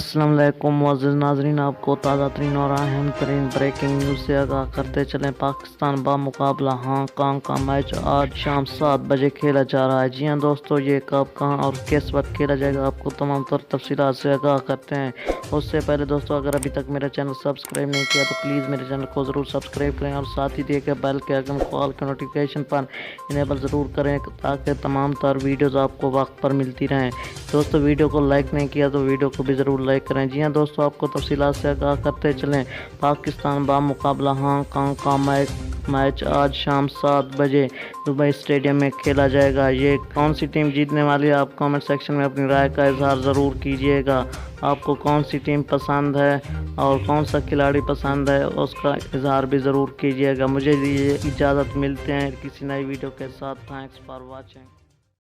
السلام علیکم معزز ناظرین، آپ کو تازہ ترین اور اہم ترین بریکنگ نیوز سے آگاہ کرتے چلیں۔ پاکستان بمقابلہ ہانگ کانگ کا میچ آج شام 7 بجے کھیلا جا رہا ہے۔ جی ہاں دوستو، یہ کب، کہاں اور کس وقت کھیلا جائے گا، آپ کو تمام تر تفصیلات سے آگاہ کرتے ہیں۔ اس سے پہلے دوستو، اگر ابھی تک میرا چینل سبسکرائب نہیں کیا تو پلیز میرے چینل کو ضرور سبسکرائب کریں اور ساتھ ہی دیے گئے بیل کے آئیکن کو آل کے نوٹیفیکیشن پر انیبل ضرور کریں تاکہ تمام تر ویڈیوز آپ کو وقت پر ملتی رہیں۔ دوستو، ویڈیو کو لائک نہیں کیا تو ویڈیو کو بھی ضرور لائک کریں۔ جی ہاں دوستو، آپ کو تفصیلات سے آگاہ کرتے چلیں۔ پاکستان بمقابلہ ہانگ کانگ کا میچ آج شام 7 بجے دبئی اسٹیڈیم میں کھیلا جائے گا۔ یہ کون سی ٹیم جیتنے والی ہے، آپ کامنٹ سیکشن میں اپنی رائے کا اظہار ضرور کیجیے گا۔ آپ کو کون سی ٹیم پسند ہے اور کون سا کھلاڑی پسند ہے، اس کا اظہار بھی ضرور کیجیے گا۔ مجھے اجازت، ملتے ہیں کسی نئی ویڈیو کے ساتھ۔ Thanks for watching.